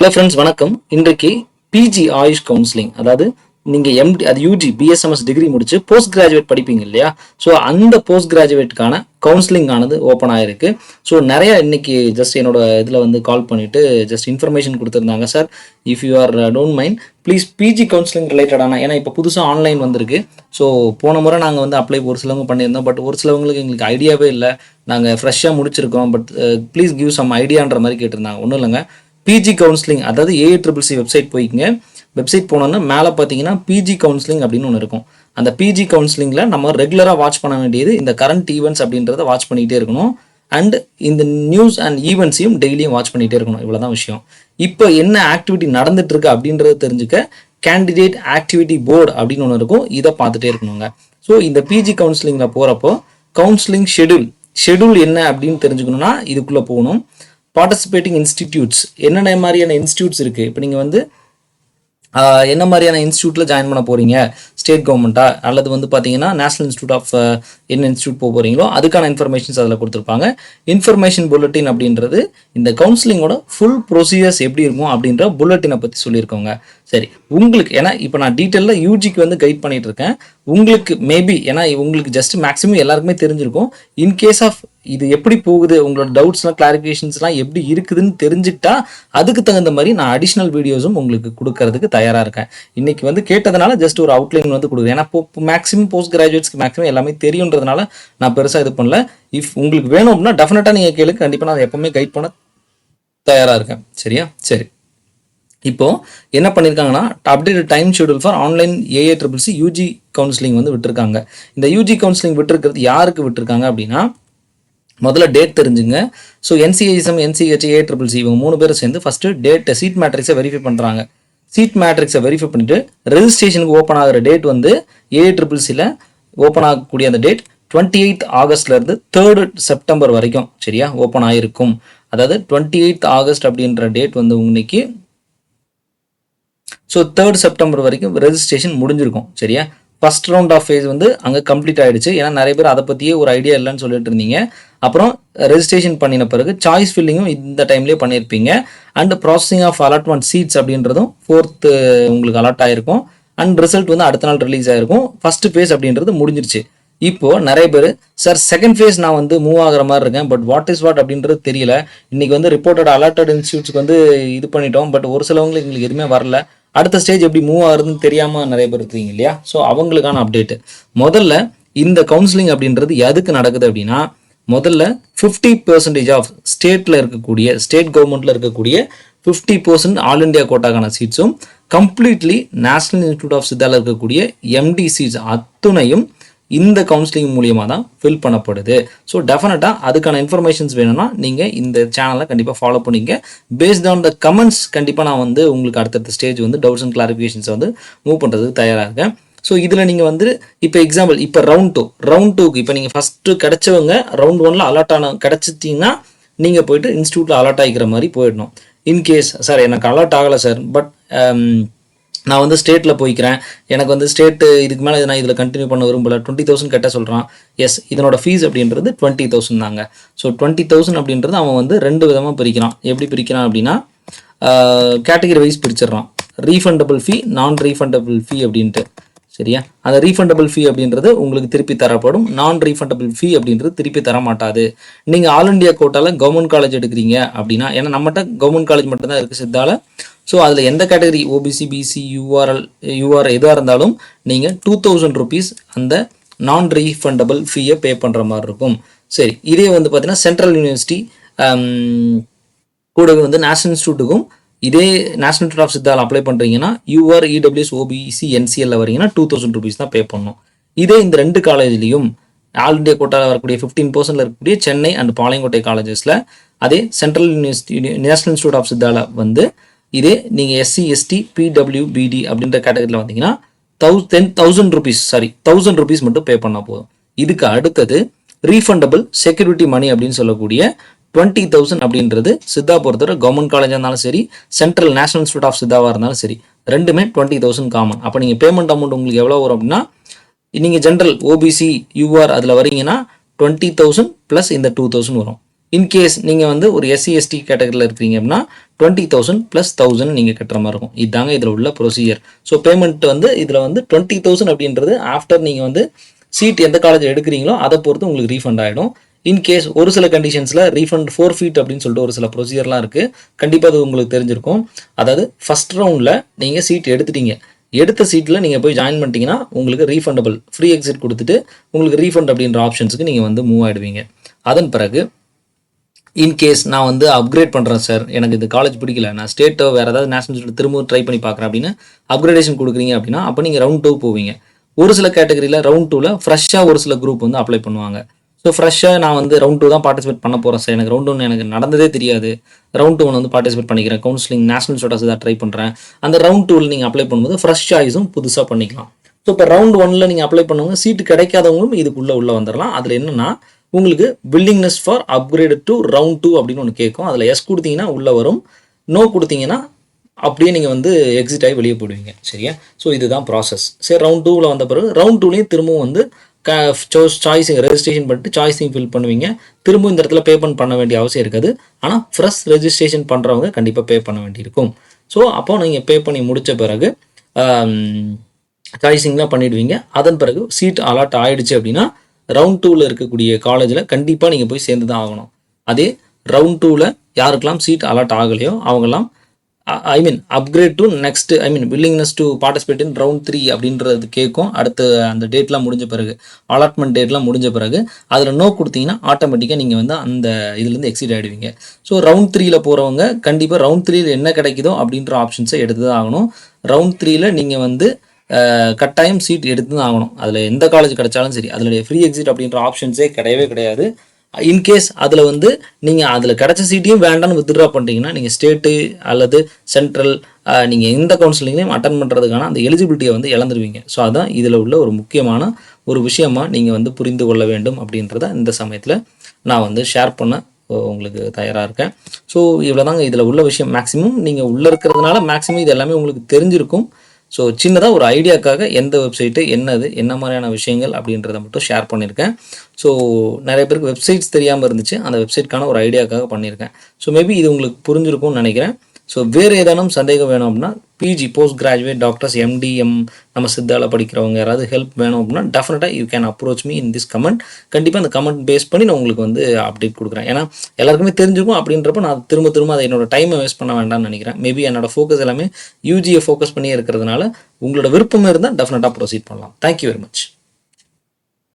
Hello friends, வணக்கம். இன்றைக்கு PG AYUSH counselling, அதாவது நீங்கள் எம்டி அது யூஜி பிஎஸ்எம்எஸ் டிகிரி முடிச்சு போஸ்ட் கிராஜுவேட் படிப்பீங்க இல்லையா? ஸோ அந்த போஸ்ட் கிராஜுவேட்டுக்கான கவுன்சிலிங் ஆனது ஓப்பன் ஆயிருக்கு. ஸோ நிறைய இன்னைக்கு ஜஸ்ட் என்னோட இதில் வந்து கால் பண்ணிட்டு ஜஸ்ட் இன்ஃபர்மேஷன் கொடுத்துருந்தாங்க. Sir, if you are don't mind please PG counselling ரிலேட்டடான, ஏன்னா இப்போ புதுசாக ஆன்லைன் வந்திருக்கு. ஸோ போன முறை நாங்கள் வந்து அப்ளை ஒரு சிலவங்க பண்ணியிருந்தோம், பட் ஒரு சிலவங்களுக்கு எங்களுக்கு ஐடியாவே இல்லை. நாங்கள் ஃப்ரெஷ்ஷாக முடிச்சிருக்கோம், பட் ப்ளீஸ் கிவ் சம் ஐடியான்ற மாதிரி கேட்டிருந்தாங்க. ஒன்றும் இல்லைங்க, பிஜி கவுன்சிலிங், அதாவது ஏஐசிசிசி வெப்சைட் போய்க்குங்க. வெப்சைட் போனோன்னா மேலே பார்த்தீங்கன்னா பிஜி கவுன்சிலிங் அப்படின்னு ஒன்று இருக்கும். அந்த பிஜி கவுன்சிலிங்கில் நம்ம ரெகுலராக வாட்ச் பண்ண வேண்டியது இந்த கரண்ட் ஈவெண்ட்ஸ் அப்படின்றத வாட்ச் பண்ணிகிட்டே இருக்கணும். அண்ட் இந்த நியூஸ் அண்ட் ஈவெண்ட்ஸையும் டெய்லியும் வாட்ச் பண்ணிகிட்டே இருக்கணும். இவ்வளோதான் விஷயம். இப்போ என்ன ஆக்டிவிட்டி நடந்துட்டு இருக்கு அப்படின்றத தெரிஞ்சுக்க கேண்டிடேட் ஆக்டிவிட்டி போர்டு அப்படின்னு ஒன்று இருக்கும். இதை பார்த்துட்டே இருக்கணுங்க. ஸோ இந்த பிஜி கவுன்சிலிங்கில் போகிறப்போ கவுன்சிலிங் ஷெடியூல் என்ன அப்படின்னு தெரிஞ்சுக்கணுன்னா இதுக்குள்ளே போகணும். பார்ட்டிசிபேட்டிங் இன்ஸ்டிடியூட்ஸ், என்னென்ன மாதிரியான இன்ஸ்டியூட்ஸ் இருக்குது. இப்போ நீங்கள் வந்து என்ன மாதிரியான இன்ஸ்டியூட்டில் ஜாயின் பண்ண போகிறீங்க, ஸ்டேட் கவர்மெண்ட்டா அல்லது வந்து பார்த்தீங்கன்னா நேஷனல் இன்ஸ்டியூட் ஆஃப் என்ன இன்ஸ்டியூட் போக போகிறீங்களோ அதுக்கான இன்ஃபர்மேஷன்ஸ் அதில் கொடுத்துருப்பாங்க. இன்ஃபர்மேஷன் புல்லட்டின் அப்படின்றது இந்த கவுன்சிலிங்கோட ஃபுல் ப்ரொசீஜர்ஸ் எப்படி இருக்கும் அப்படின்ற புல்லட்டினை பற்றி சொல்லியிருக்கோங்க. சரி, உங்களுக்கு ஏன்னா இப்போ நான் டீட்டெயிலில் யூஜிக்கு வந்து கைட் பண்ணிட்டு இருக்கேன். உங்களுக்கு மேபி ஏன்னா உங்களுக்கு ஜஸ்ட் மேக்ஸிமம் எல்லாருக்குமே தெரிஞ்சிருக்கும். இன்கேஸ் ஆஃப் இது எப்படி போகுது, உங்களோட டவுட்ஸ்லாம் கிளாரிஃபிகேஷன்ஸ்லாம் எப்படி இருக்குதுன்னு தெரிஞ்சுக்கிட்டா அதுக்கு தகுந்த மாதிரி நான் அடிஷ்னல் வீடியோஸும் உங்களுக்கு கொடுக்கறதுக்கு தயாராக இருக்கேன். இன்னைக்கு வந்து கேட்டதுனால ஜஸ்ட் ஒரு அவுட்லைன் வந்து கொடுக்குறேன். ஏன்னா மேக்ஸிமம் போஸ்ட் கிராஜுவேட்ஸ்க்கு மேக்ஸிமம் எல்லாமே தெரியுன்றதுனால நான் பெருசாக இது பண்ணல. இஃப் உங்களுக்கு வேணும் அப்படின்னா டெஃபினட்டாக நீங்கள் கேளுங்க, கண்டிப்பாக நான் எப்பவுமே கைட் பண்ண தயாராக இருக்கேன். சரியா? சரி, இப்போ என்ன பண்ணியிருக்காங்கன்னா update time schedule for online AICCC UG counselling வந்து விட்டுருக்காங்க. இந்த யூஜி கவுன்சிலிங் விட்டுருக்கிறது யாருக்கு விட்டுருக்காங்க அப்படின்னா, முதல்ல டேட் தெரிஞ்சுங்க. ஸோ என்சிஐஎஸ்எம், என்சிஹெச், ஏஐசிசிசி இவங்க 3 பேரும் சேர்ந்து ஃபஸ்ட்டு டேட்டை சீட் மேட்ரிக்ஸை வெரிஃபை பண்ணுறாங்க. சீட் மேட்ரிக்ஸை வெரிஃபை பண்ணிவிட்டு ரெஜிஸ்ட்ரேஷனுக்கு ஓப்பன் ஆகிற டேட் வந்து ஏஐசிசியில் ஓப்பன் ஆகக்கூடிய அந்த டேட் 28 ஆகஸ்ட்லேருந்து 3 செப்டம்பர் வரைக்கும் சரியா ஓப்பன் ஆகிருக்கும். அதாவது 28 ஆகஸ்ட் அப்படின்ற டேட் வந்து இன்னைக்கு. ஸோ 3 செப்டம்பர் வரைக்கும் ரெஜிஸ்ட்ரேஷன் முடிஞ்சிருக்கும். சரியா? ஃபர்ஸ்ட் ரவுண்ட் ஆஃப் ஃபேஸ் வந்து அங்கே கம்ப்ளீட் ஆகிடுச்சு. ஏன்னா நிறைய பேர் அதை பற்றியே ஒரு ஐடியா இல்லைன்னு சொல்லிட்டு இருந்தீங்க. அப்புறம் ரெஜிஸ்ட்ரேஷன் பண்ணின பிறகு சாய்ஸ் ஃபில்லிங்கும் இந்த டைம்லேயே பண்ணியிருப்பீங்க. And processing of allotment seats அப்படின்றதும் 4th உங்களுக்கு அலாட் ஆகிருக்கும். அண்ட் ரிசல்ட் வந்து அடுத்த நாள் ரிலீஸ் ஆகிருக்கும். ஃபர்ஸ்ட் ஃபேஸ் அப்படின்றது முடிஞ்சிருச்சு. இப்போ நிறைய பேர் சார் செகண்ட் ஃபேஸ் நான் வந்து மூவ் ஆகிற மாதிரி இருக்கேன், பட் வாட் அப்படின்றது தெரியல. இன்னைக்கு வந்து ரிப்போர்ட்டட் அலாட்டட் இன்ஸ்டியூட்ஸ்க்கு வந்து இது பண்ணிட்டோம், பட் ஒரு சிலவங்களுக்கு எங்களுக்கு எதுவுமே வரல, அடுத்த ஸ்டேஜ் எப்படி மூவ் ஆகுதுன்னு தெரியாம நிறைய பேர் இருக்கீங்க இல்லையா? ஸோ அவங்களுக்கான அப்டேட். முதல்ல இந்த கவுன்சிலிங் அப்படின்றது எதுக்கு நடக்குது அப்படின்னா, முதல்ல 50% ஆஃப் ஸ்டேட்ல இருக்கக்கூடிய ஸ்டேட் கவர்மெண்ட்ல இருக்கக்கூடிய 50% ஆல் இண்டியா கோட்டாக்கான சீட்ஸும் கம்ப்ளீட்லி நேஷனல் இன்ஸ்டியூட் ஆஃப் சித்தால இருக்கக்கூடிய எம்டி சீட்ஸ் அத்துணையும் இந்த கவுன்சிலிங் மூலியமாக தான் ஃபில் பண்ணப்படுது. ஸோ டெஃபினட்டாக அதுக்கான இன்ஃபர்மேஷன்ஸ் வேணும்னா நீங்கள் இந்த சேனலை கண்டிப்பாக ஃபாலோ பண்ணிங்க. பேஸ்ட் ஆன் த கமெண்ட்ஸ் கண்டிப்பாக நான் வந்து உங்களுக்கு அடுத்தடுத்த ஸ்டேஜ் வந்து டவுட்ஸ் அண்ட் கிளாரிஃபிகேஷன்ஸை வந்து மூவ் பண்ணுறதுக்கு தயாராக இருக்கேன். ஸோ இதில் நீங்கள் வந்து இப்போ எக்ஸாம்பிள் இப்போ ரவுண்ட் டூக்கு இப்போ நீங்கள் ஃபஸ்ட்டு கிடைச்சவங்க ரவுண்ட் 1ல் அலாட் கிடச்சிட்டிங்கன்னா நீங்கள் போயிட்டு இன்ஸ்டியூட்டில் அலாட் ஆகிக்கிற மாதிரி போயிடணும். இன்கேஸ் சார் எனக்கு அலாட் ஆகலை சார், பட் நான் வந்து ஸ்டேட்டில் போய்க்கிறேன், எனக்கு வந்து ஸ்டேட்டு இதுக்கு மேலே நான் இதில் கண்டினியூ பண்ண விரும்பல, 20,000 கட்ட சொல்கிறான். எஸ், இதனோட ஃபீஸ் அப்படின்றது 20,000 தாங்க. ஸோ 20,000 அப்படின்றது அவன் வந்து 2 விதமாக பிரிக்கிறான். எப்படி பிரிக்கிறான் அப்படின்னா, கேட்டகரி வைஸ் பிரிச்சிடறான். ரீஃபண்டபிள் ஃபீ, நான் ரீஃபண்டபிள் ஃபீ அப்படின்ட்டு. சரியா? அந்த ரீஃபண்டபிள் ஃபீ அப்படின்றது உங்களுக்கு திருப்பி தரப்படும், நான் ரீஃபண்டபிள் ஃபீ அப்படின்றது திருப்பி தர மாட்டாது. நீங்கள் ஆல் இண்டியா கோட்டாவில் கவர்மெண்ட் காலேஜ் எடுக்கிறீங்க அப்படின்னா, ஏன்னா நம்மகிட்ட கவர்மெண்ட் காலேஜ் மட்டும்தான் இருக்குது சித்தால. ஸோ அதில் எந்த கேட்டகரி ஓபிசி, பிசி, யூஆர் எதாக இருந்தாலும் நீங்கள் 2,000 rupees அந்த நான் ரீஃபண்டபிள் ஃபீயை பே பண்ணுற மாதிரி இருக்கும். சரி, இதே வந்து பார்த்தீங்கன்னா சென்ட்ரல் யூனிவர்சிட்டி கூடவே வந்து நேஷனல் இன்ஸ்டியூட்டுக்கும் இதே நேஷனல் இன்ஸ்டியூட் ஆஃப் சித்தால் அப்ளை பண்ணுறீங்கன்னா யூஆர், இடபிள்யூஎஸ், ஓபிசி, என்சிஎல்ல வரீங்கன்னா 2,000 rupees தான் பே பண்ணணும். இதே இந்த 2 காலேஜ்லையும் ஆல் இண்டியா கோட்டாவில் வரக்கூடிய 15% இருக்கக்கூடிய சென்னை அண்ட் பாளையங்கோட்டை காலேஜஸில், அதே central university national institute of சித்தால வந்து இதே நீங்கள் எஸ்சி, எஸ்டி, பிடபிள்யூபிடி அப்படின்ற கேட்டகரியில் வந்தீங்கன்னா 1,000 rupees மட்டும் பே பண்ணால் போதும். இதுக்கு அடுத்தது ரீஃபண்டபிள் செக்யூரிட்டி மணி அப்படின்னு சொல்லக்கூடிய 20,000 அப்படின்றது சித்தா பொறுத்தவரை கவர்மெண்ட் காலேஜாக இருந்தாலும் சரி, சென்ட்ரல் நேஷனல் இன்ஸ்டியூட் ஆஃப் சித்தாவாக இருந்தாலும் சரி, ரெண்டுமே 20,000 காமன். அப்போ நீங்கள் பேமெண்ட் அமௌண்ட் உங்களுக்கு எவ்வளோ வரும் அப்படின்னா, நீங்கள் ஜென்ரல் ஓபிசி, யூஆர் அதில் வரீங்கன்னா 20,000 ப்ளஸ் இந்த 2,000 வரும். இன்கேஸ் நீங்கள் வந்து ஒரு எஸ்சி, எஸ்டி கேட்டகரியில் இருக்கிறீங்க அப்படின்னா 20,000 + 1,000 நீங்கள் கட்டுற மாதிரி இருக்கும். இதுதாங்க இதில் உள்ள ப்ரொசீஜர். ஸோ பேமெண்ட் வந்து இதில் வந்து 20,000 அப்படின்றது ஆஃப்டர் நீங்கள் வந்து சீட் எந்த காலேஜ் எடுக்கிறீங்களோ அதை பொறுத்து உங்களுக்கு ரீஃபண்ட் ஆகிடும். இன்கேஸ் ஒரு சில கண்டிஷன்ஸில் ரீஃபண்ட் ஃபோர்ஃபீட் அப்படின்னு சொல்லிட்டு ஒரு சில ப்ரொசீஜர்லாம் இருக்குது. கண்டிப்பாக அது உங்களுக்கு தெரிஞ்சிருக்கும். அதாவது ஃபஸ்ட் ரவுண்டில் நீங்கள் சீட் எடுத்துட்டீங்க, எடுத்த சீட்டில் நீங்கள் போய் ஜாயின் பண்ணிட்டீங்கன்னா உங்களுக்கு ரீஃபண்டபிள் ஃப்ரீ எக்ஸிட் கொடுத்துட்டு உங்களுக்கு ரீஃபண்ட் அப்படின்ற ஆப்ஷன்ஸுக்கு நீங்கள் வந்து மூவ் ஆகிடுவீங்க. அதன் பிறகு இன்கேஸ் நான் வந்து அப்கிரேட் பண்ணுறேன் சார், எனக்கு இந்த காலேஜ் பிடிக்கல, நான் ஸ்டேட்டோ வேறு ஏதாவது நேஷனல் திரும்ப ட்ரை பண்ணி பார்க்குறேன் அப்படின்னு அப்கிரேடேஷன் கொடுக்குறீங்க அப்படின்னா அப்போ நீங்கள் ரவுண்ட் 2 போவீங்க. ஒரு சில கேட்டகரியில் ரவுண்ட் 2ல் ஃப்ரெஷ்ஷாக ஒரு சில குரூப் வந்து அப்ளை பண்ணுவாங்க. ஸோ ஃப்ரெஷ்ஷாக நான் வந்து ரவுண்ட் 2 தான் பார்ட்டிசிபேட் பண்ண போகிறேன் சார், எனக்கு ரவுண்ட் 1 எனக்கு நடந்ததே தெரியாது, ரவுண்ட் 2 வந்து பார்ட்டிசிபேட் பண்ணிக்கிறேன், கவுன்சிலிங் நேஷனல் ஸ்டேட்டஸ் தான் ட்ரை பண்ணுறேன். அந்த ரவுண்ட் 2ல் நீங்கள் அப்ளை பண்ணும்போது ஃப்ரெஷ் சாய்ஸும் புதுசாக பண்ணிக்கலாம். ஸோ இப்போ ரவுண்ட் 1ல் நீங்கள் அப்ளை பண்ணுவாங்க, சீட்டு கிடைக்காதவங்களும் இதுக்குள்ளே வந்துடலாம். அதில் என்னென்னா உங்களுக்கு willingness for upgrade to round 2 அப்படின்னு ஒன்று கேட்கும். அதில் எஸ் கொடுத்தீங்கன்னா உள்ளே வரும், நோ கொடுத்தீங்கன்னா அப்படியே நீங்கள் வந்து எக்ஸிட் ஆகி வெளியே போடுவீங்க. சரியா? ஸோ இதுதான் ப்ராசஸ். சரி, ரவுண்ட் 2ல் வந்த பிறகு ரவுண்ட் 2லேயும் திரும்பவும் வந்து சாய்ஸிங் ரெஜிஸ்ட்ரேஷன் பண்ணிட்டு சாய்ஸையும் ஃபில் பண்ணுவீங்க. திரும்பவும் இந்த இடத்துல பேமெண்ட் பண்ண வேண்டிய அவசியம் இருக்காது. ஆனால் ஃப்ரெஷ் ரெஜிஸ்ட்ரேஷன் பண்ணுறவங்க கண்டிப்பாக பே பண்ண வேண்டியிருக்கும். ஸோ அப்போ நீங்கள் பே பண்ணி முடித்த பிறகு சாய்ஸிங்லாம் பண்ணிடுவீங்க. அதன் பிறகு சீட் அலாட் ஆகிடுச்சு அப்படின்னா ரவுண்ட் 2ல் இருக்கக்கூடிய காலேஜில் கண்டிப்பாக நீங்கள் போய் சேர்ந்து தான் ஆகணும். அதே ரவுண்ட் 2ல் யாருக்கெல்லாம் சீட் அலாட் ஆகலையோ அவங்கெல்லாம் upgrade to next willingness to participate in round 3 அப்படின்றது கேட்கும். அடுத்து அந்த டேட்லாம் முடிஞ்ச பிறகு, அலாட்மெண்ட் டேட்லாம் முடிஞ்ச பிறகு அதில் நோ கொடுத்தீங்கன்னா ஆட்டோமேட்டிக்காக நீங்கள் வந்து அந்த இதுலேருந்து எக்ஸிட் ஆகிடுவீங்க. ஸோ ரவுண்ட் 3ல் போகிறவங்க கண்டிப்பாக ரவுண்ட் 3ல் என்ன கிடைக்குதோ அப்படின்ற ஆப்ஷன்ஸை எடுத்து தான் ஆகணும். ரவுண்ட் 3ல் நீங்கள் வந்து கட்டாயம் சீட் எடுத்து தான் ஆகணும். அதில் எந்த காலேஜ் கிடைச்சாலும் சரி, அதில் ஃப்ரீ எக்ஸிட் அப்படின்ற ஆப்ஷன்ஸே கிடையவே கிடையாது. இன்கேஸ் அதில் வந்து நீங்கள் அதில் கிடைச்ச சீட்டையும் வேண்டான்னு வித்ட்ரா பண்ணிட்டீங்கன்னா நீங்கள் ஸ்டேட்டு அல்லது சென்ட்ரல் நீங்கள் எந்த கவுன்சிலிங்லையும் அட்டன் பண்ணுறதுக்கான அந்த எலிஜிபிலிட்டியை வந்து இழந்துருவீங்க. ஸோ அதுதான் இதில் உள்ள ஒரு முக்கியமான ஒரு விஷயமா நீங்கள் வந்து புரிந்து கொள்ள வேண்டும் அப்படின்றத இந்த சமயத்தில் நான் வந்து ஷேர் பண்ண உங்களுக்கு தயாராக இருக்கேன். ஸோ இவ்வளோ தாங்க இதில் உள்ள விஷயம். மேக்ஸிமம் நீங்கள் உள்ளே இருக்கிறதுனால மேக்ஸிமம் இது எல்லாமே உங்களுக்கு தெரிஞ்சிருக்கும். ஸோ சின்னதாக ஒரு ஐடியாக்காக எந்த வெப்சைட்டு என்னது என்ன மாதிரியான விஷயங்கள் அப்படின்றத மட்டும் ஷேர் பண்ணியிருக்கேன். ஸோ நிறைய பேருக்கு வெப்சைட்ஸ் தெரியாமல் இருந்துச்சு, அந்த வெப்சைட்கான ஒரு ஐடியாக்காக பண்ணியிருக்கேன். ஸோ மேபி இது உங்களுக்கு புரிஞ்சிருக்கும்னு நினைக்கிறேன். ஸோ வேறு ஏதானும் சந்தேகம் வேணும் அப்படின்னா பிஜி போஸ்ட் கிராஜுவேட் டாக்டர்ஸ் எம்டிஎம் நம்ம சித்தாவில் படிக்கிறவங்க யாராவது ஹெல்ப் வேணும் அப்படின்னா டெஃபினட்டாக you can approach me in this comment. கண்டிப்பாக அந்த கமெண்ட் பேஸ் பண்ணி நான் உங்களுக்கு வந்து அப்டேட் கொடுக்குறேன். ஏன்னா எல்லாருக்குமே தெரிஞ்சுக்கும் அப்படின்றப்ப நான் திரும்ப அதை என்னோட டைமை வேஸ்ட் பண்ண வேண்டாம்னு நினைக்கிறேன். மேபி என்னோட ஃபோக்கஸ் எல்லாமே யூஜியை ஃபோக்கஸ் பண்ணியே இருக்கிறதுனால உங்களோட விருப்பமே இருந்தால் டெஃபினட்டாக ப்ரொசீட் பண்ணலாம். Thank you very much.